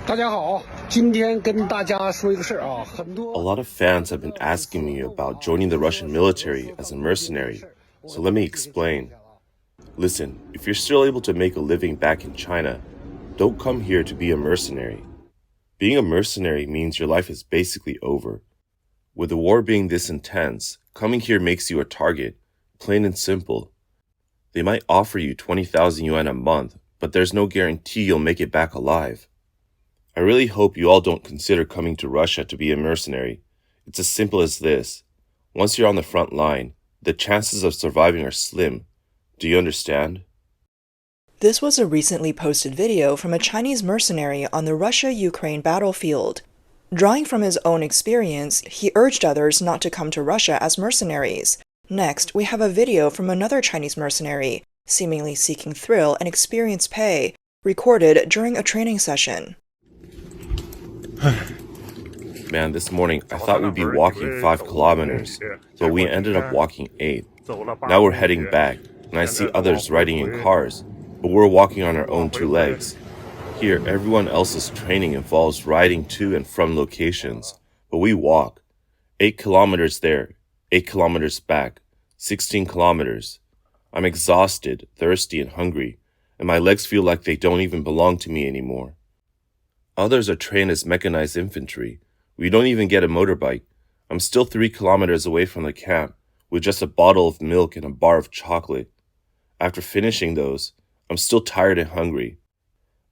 大家好，今天跟大家说一个事儿啊，很多 A lot of fans have been asking me about joining the Russian military as a mercenary, so let me explain. Listen, if you're still able to make a living back in China, don't come here to be a mercenary. Being a mercenary means your life is basically over. With the war being this intense, coming here makes you a target, plain and simple. They might offer you 20,000 yuan a month, but there's no guarantee you'll make it back alive. I really hope you all don't consider coming to Russia to be a mercenary. It's as simple as this. Once you're on the front line, the chances of surviving are slim. Do you understand? This was a recently posted video from a Chinese mercenary on the Russia-Ukraine battlefield. Drawing from his own experience, he urged others not to come to Russia as mercenaries. Next, we have a video from another Chinese mercenary, seemingly seeking thrill and experience pay, recorded during a training session. Man, this morning I thought we'd be walking 5 kilometers, but we ended up walking 8. Now we're heading back, and I see others riding in cars, but we're walking on our own 2 legs. Here, everyone else's training involves riding to and from locations, but we walk. 8 kilometers there, 8 kilometers back, 16 kilometers. I'm exhausted, thirsty, and hungry, and my legs feel like they don't even belong to me anymore. Others are trained as mechanized infantry. We don't even get a motorbike. I'm still 3 kilometers away from the camp, with just a bottle of milk and a bar of chocolate. After finishing those, I'm still tired and hungry.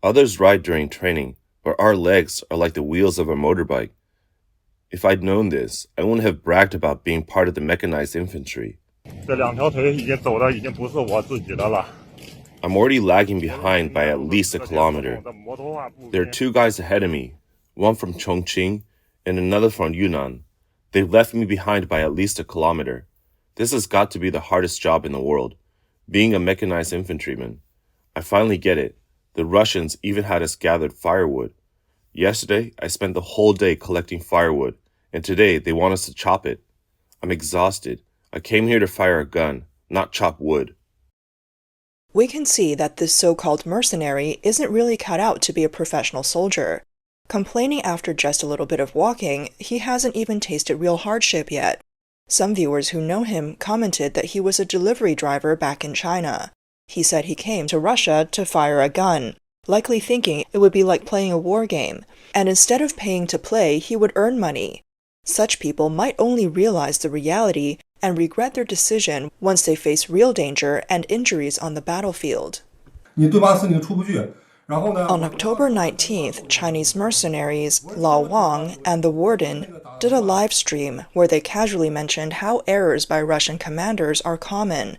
Others ride during training, but our legs are like the wheels of a motorbike. If I'd known this, I wouldn't have bragged about being part of the mechanized infantry. I'm already lagging behind by at least a kilometer. There are 2 guys ahead of me, one from Chongqing and another from Yunnan. They've left me behind by at least a kilometer. This has got to be the hardest job in the world, being a mechanized infantryman. I finally get it. The Russians even had us gather firewood. Yesterday, I spent the whole day collecting firewood, and today they want us to chop it. I'm exhausted. I came here to fire a gun, not chop wood. We can see that this so-called mercenary isn't really cut out to be a professional soldier. Complaining after just a little bit of walking, he hasn't even tasted real hardship yet. Some viewers who know him commented that he was a delivery driver back in China. He said he came to Russia to fire a gun, likely thinking it would be like playing a war game, and instead of paying to play, he would earn money. Such people might only realize the reality and regret their decision once they face real danger and injuries on the battlefield. On October 19th, Chinese mercenaries Lao Wang and the Warden did a live stream where they casually mentioned how errors by Russian commanders are common.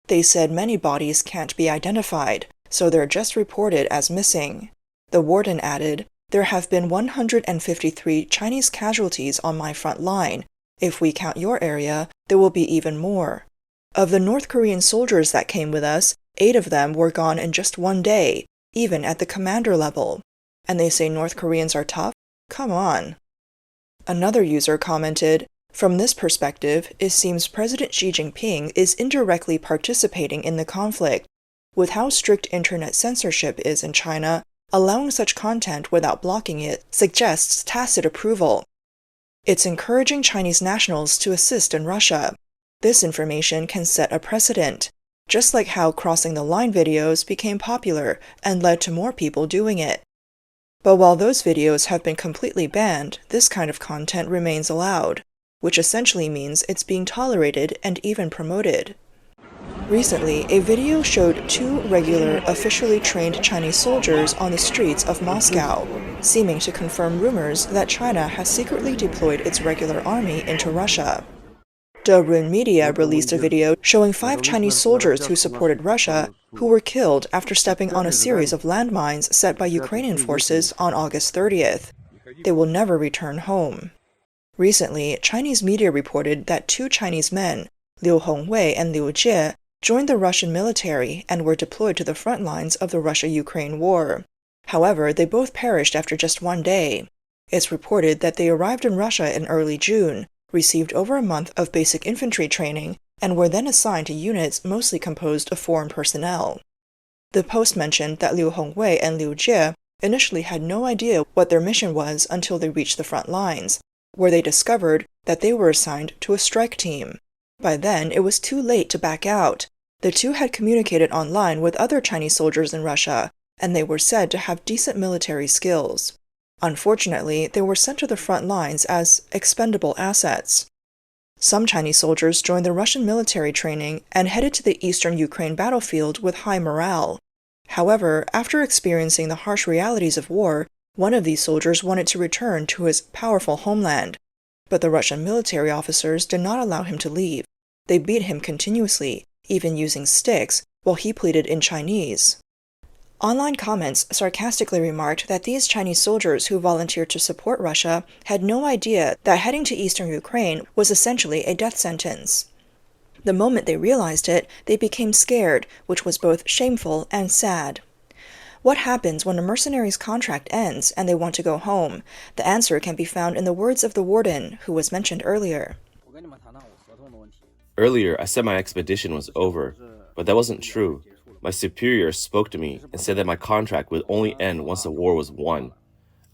They said many bodies can't be identified, so they're just reported as missing. The Warden added, "There have been 153 Chinese casualties on my front line. If we count your area, there will be even more. Of the North Korean soldiers that came with us, 8 of them were gone in just 1 day, even at the commander level. And they say North Koreans are tough? Come on." Another user commented, "From this perspective, it seems President Xi Jinping is indirectly participating in the conflict. With how strict internet censorship is in China, allowing such content without blocking it suggests tacit approval. It's encouraging Chinese nationals to assist in Russia. This information can set a precedent, just like how crossing the line videos became popular and led to more people doing it. But while those videos have been completely banned, this kind of content remains allowed, which essentially means it's being tolerated and even promoted." Recently, a video showed 2 regular, officially trained Chinese soldiers on the streets of Moscow, seeming to confirm rumors that China has secretly deployed its regular army into Russia. Derun Media released a video showing 5 Chinese soldiers who supported Russia who were killed after stepping on a series of landmines set by Ukrainian forces on August 30th. They will never return home. Recently, Chinese media reported that 2 Chinese men, Liu Hongwei and Liu Jie, joined the Russian military and were deployed to the front lines of the Russia-Ukraine war. However, they both perished after just 1 day. It's reported that they arrived in Russia in early June, received over a month of basic infantry training, and were then assigned to units mostly composed of foreign personnel. The post mentioned that Liu Hongwei and Liu Jie initially had no idea what their mission was until they reached the front lines, where they discovered that they were assigned to a strike team. By then, it was too late to back out. The two had communicated online with other Chinese soldiers in Russia, and they were said to have decent military skills. Unfortunately, they were sent to the front lines as expendable assets. Some Chinese soldiers joined the Russian military training and headed to the eastern Ukraine battlefield with high morale. However, after experiencing the harsh realities of war, one of these soldiers wanted to return to his powerful homeland. But the Russian military officers did not allow him to leave. They beat him continuously, even using sticks, while he pleaded in Chinese. Online comments sarcastically remarked that these Chinese soldiers who volunteered to support Russia had no idea that heading to eastern Ukraine was essentially a death sentence. The moment they realized it, they became scared, which was both shameful and sad. What happens when a mercenary's contract ends and they want to go home? The answer can be found in the words of the Warden, who was mentioned earlier. Earlier, I said my expedition was over, but that wasn't true. My superior spoke to me and said that my contract would only end once the war was won.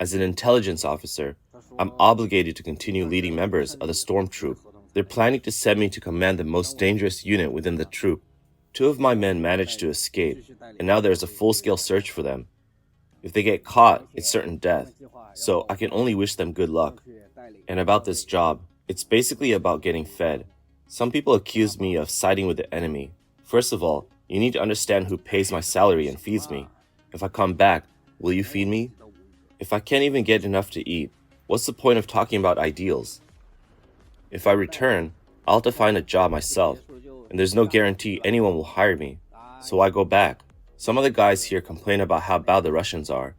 As an intelligence officer, I'm obligated to continue leading members of the storm troop. They're planning to send me to command the most dangerous unit within the troop. 2 of my men managed to escape, and now there's a full-scale search for them. If they get caught, it's certain death, so I can only wish them good luck. And about this job, it's basically about getting fed. Some people accuse me of siding with the enemy. First of all, you need to understand who pays my salary and feeds me. If I come back, will you feed me? If I can't even get enough to eat, what's the point of talking about ideals? If I return, I'll have to find a job myself, and there's no guarantee anyone will hire me, so I go back. Some of the guys here complain about how bad the Russians are,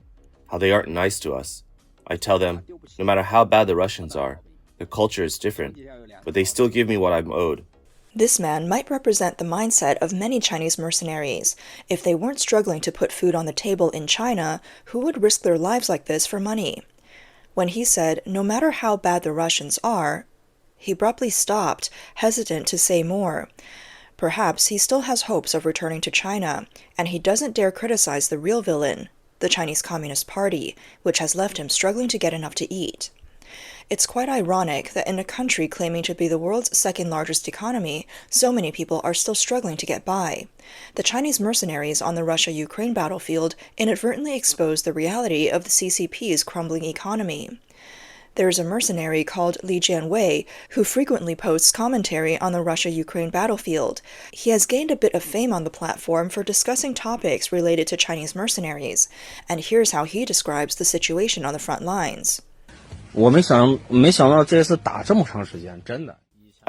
how they aren't nice to us. I tell them, no matter how bad the Russians are, the culture is different, but they still give me what I'm owed. This man might represent the mindset of many Chinese mercenaries. If they weren't struggling to put food on the table in China, who would risk their lives like this for money? When he said, no matter how bad the Russians are, he abruptly stopped, hesitant to say more. Perhaps he still has hopes of returning to China, and he doesn't dare criticize the real villain, the Chinese Communist Party, which has left him struggling to get enough to eat. It's quite ironic that in a country claiming to be the world's second-largest economy, so many people are still struggling to get by. The Chinese mercenaries on the Russia-Ukraine battlefield inadvertently exposed the reality of the CCP's crumbling economy. There's a mercenary called Li Jianwei who frequently posts commentary on the Russia-Ukraine battlefield. He has gained a bit of fame on the platform for discussing topics related to Chinese mercenaries, and here's how he describes the situation on the front lines. I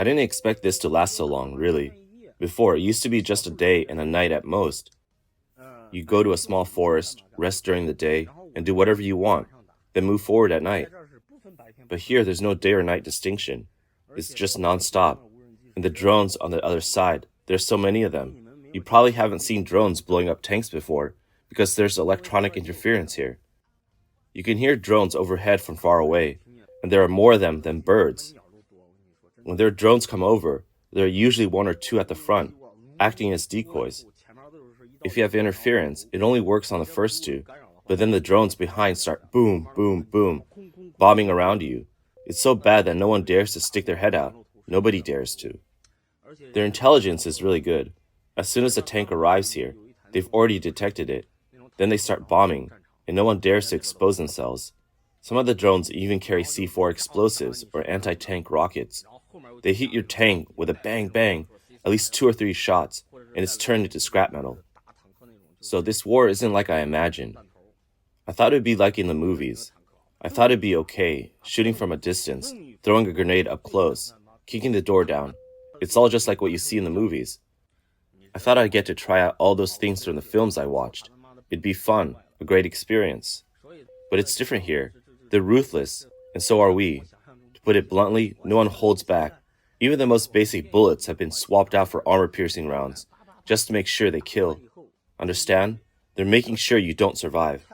didn't expect this to last so long, really. Before, it used to be just a day and a night at most. You go to a small forest, rest during the day, and do whatever you want, then move forward at night. But here, there's no day or night distinction. It's just non-stop. And the drones on the other side, there's so many of them. You probably haven't seen drones blowing up tanks before, because there's electronic interference here. You can hear drones overhead from far away, and there are more of them than birds. When their drones come over, there are usually 1 or 2 at the front, acting as decoys. If you have interference, it only works on the first 2, but then the drones behind start boom, boom, boom, bombing around you. It's so bad that no one dares to stick their head out. Nobody dares to. Their intelligence is really good. As soon as the tank arrives here, they've already detected it. Then they start bombing, and no one dares to expose themselves. Some of the drones even carry C4 explosives or anti-tank rockets. They hit your tank with a bang bang, at least 2 or 3 shots, and it's turned into scrap metal. So this war isn't like I imagined. I thought it would be like in the movies. I thought it'd be okay, shooting from a distance, throwing a grenade up close, kicking the door down. It's all just like what you see in the movies. I thought I'd get to try out all those things from the films I watched. It'd be fun, a great experience. But it's different here. They're ruthless, and so are we. To put it bluntly, no one holds back. Even the most basic bullets have been swapped out for armor-piercing rounds, just to make sure they kill. Understand? They're making sure you don't survive.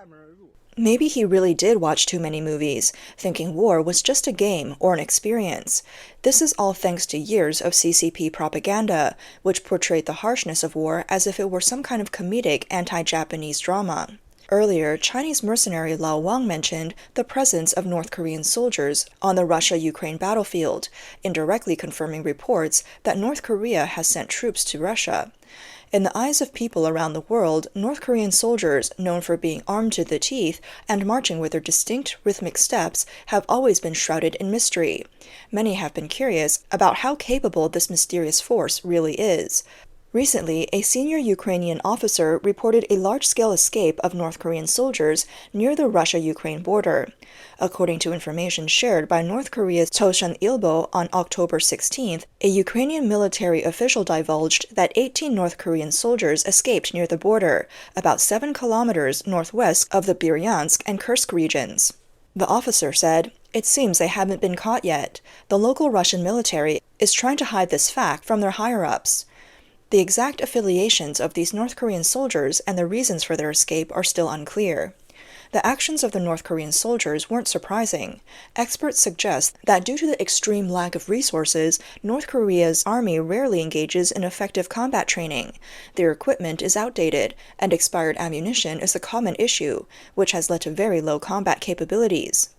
Maybe he really did watch too many movies, thinking war was just a game or an experience. This is all thanks to years of CCP propaganda, which portrayed the harshness of war as if it were some kind of comedic anti-Japanese drama. Earlier, Chinese mercenary Lao Wang mentioned the presence of North Korean soldiers on the Russia-Ukraine battlefield, indirectly confirming reports that North Korea has sent troops to Russia. In the eyes of people around the world, North Korean soldiers, known for being armed to the teeth and marching with their distinct rhythmic steps, have always been shrouded in mystery. Many have been curious about how capable this mysterious force really is. Recently, a senior Ukrainian officer reported a large-scale escape of North Korean soldiers near the Russia-Ukraine border. According to information shared by North Korea's Chosun Ilbo on October 16th, a Ukrainian military official divulged that 18 North Korean soldiers escaped near the border, about 7 kilometers northwest of the Bryansk and Kursk regions. The officer said, "It seems they haven't been caught yet. The local Russian military is trying to hide this fact from their higher-ups." The exact affiliations of these North Korean soldiers and the reasons for their escape are still unclear. The actions of the North Korean soldiers weren't surprising. Experts suggest that due to the extreme lack of resources, North Korea's army rarely engages in effective combat training. Their equipment is outdated, and expired ammunition is a common issue, which has led to very low combat capabilities.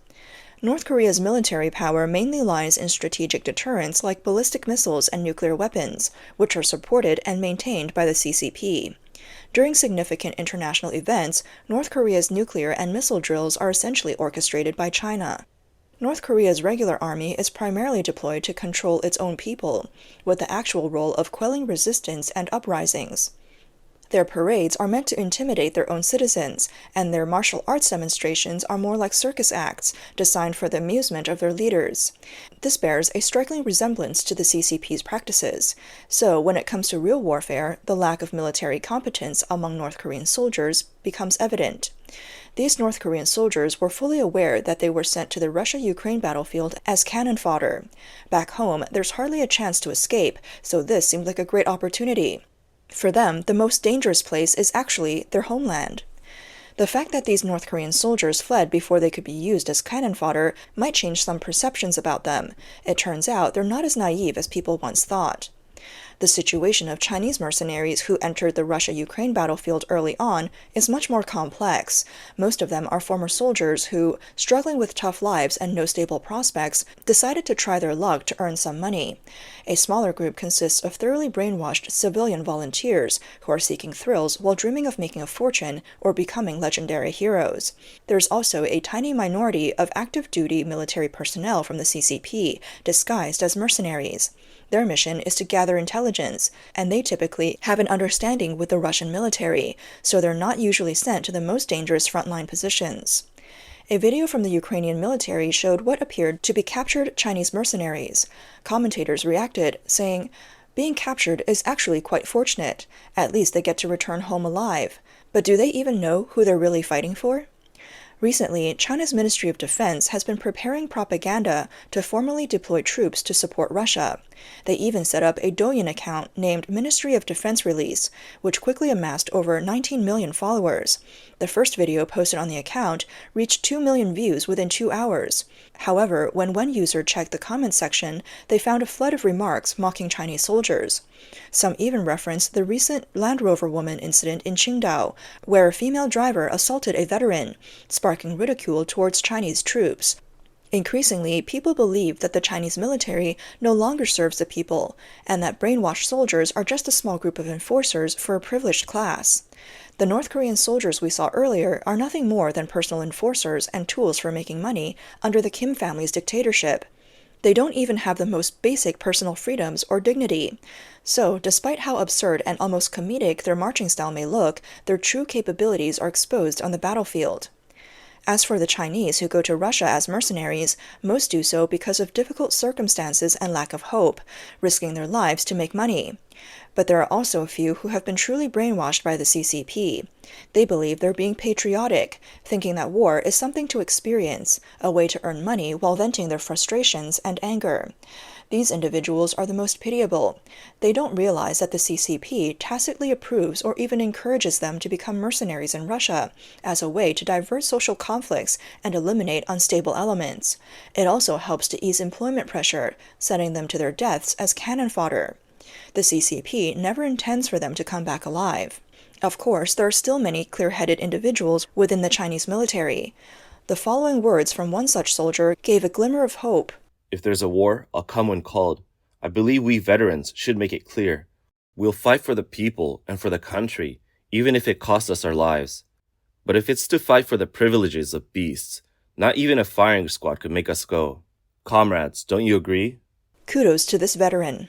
North Korea's military power mainly lies in strategic deterrence like ballistic missiles and nuclear weapons, which are supported and maintained by the CCP. During significant international events, North Korea's nuclear and missile drills are essentially orchestrated by China. North Korea's regular army is primarily deployed to control its own people, with the actual role of quelling resistance and uprisings. Their parades are meant to intimidate their own citizens, and their martial arts demonstrations are more like circus acts, designed for the amusement of their leaders. This bears a striking resemblance to the CCP's practices. So, when it comes to real warfare, the lack of military competence among North Korean soldiers becomes evident. These North Korean soldiers were fully aware that they were sent to the Russia-Ukraine battlefield as cannon fodder. Back home, there's hardly a chance to escape, so this seemed like a great opportunity. For them, the most dangerous place is actually their homeland. The fact that these North Korean soldiers fled before they could be used as cannon fodder might change some perceptions about them. It turns out they're not as naive as people once thought. The situation of Chinese mercenaries who entered the Russia-Ukraine battlefield early on is much more complex. Most of them are former soldiers who, struggling with tough lives and no stable prospects, decided to try their luck to earn some money. A smaller group consists of thoroughly brainwashed civilian volunteers who are seeking thrills while dreaming of making a fortune or becoming legendary heroes. There's also a tiny minority of active-duty military personnel from the CCP, disguised as mercenaries. Their mission is to gather intelligence, and they typically have an understanding with the Russian military, so they're not usually sent to the most dangerous frontline positions. A video from the Ukrainian military showed what appeared to be captured Chinese mercenaries. Commentators reacted, saying, "Being captured is actually quite fortunate. At least they get to return home alive. But do they even know who they're really fighting for?" Recently, China's Ministry of Defense has been preparing propaganda to formally deploy troops to support Russia. They even set up a Douyin account named Ministry of Defense Release, which quickly amassed over 19 million followers. The first video posted on the account reached 2 million views within 2 hours. However, when one user checked the comments section, they found a flood of remarks mocking Chinese soldiers. Some even referenced the recent Land Rover woman incident in Qingdao, where a female driver assaulted a veteran, sparking ridicule towards Chinese troops. Increasingly, people believe that the Chinese military no longer serves the people, and that brainwashed soldiers are just a small group of enforcers for a privileged class. The North Korean soldiers we saw earlier are nothing more than personal enforcers and tools for making money under the Kim family's dictatorship. They don't even have the most basic personal freedoms or dignity. So, despite how absurd and almost comedic their marching style may look, their true capabilities are exposed on the battlefield. As for the Chinese who go to Russia as mercenaries, most do so because of difficult circumstances and lack of hope, risking their lives to make money. But there are also a few who have been truly brainwashed by the CCP. They believe they're being patriotic, thinking that war is something to experience, a way to earn money while venting their frustrations and anger. These individuals are the most pitiable. They don't realize that the CCP tacitly approves or even encourages them to become mercenaries in Russia as a way to divert social conflicts and eliminate unstable elements. It also helps to ease employment pressure, sending them to their deaths as cannon fodder. The CCP never intends for them to come back alive. Of course, there are still many clear-headed individuals within the Chinese military. The following words from one such soldier gave a glimmer of hope. If there's a war, I'll come when called. I believe we veterans should make it clear. We'll fight for the people and for the country, even if it costs us our lives. But if it's to fight for the privileges of beasts, not even a firing squad could make us go. Comrades, don't you agree? Kudos to this veteran.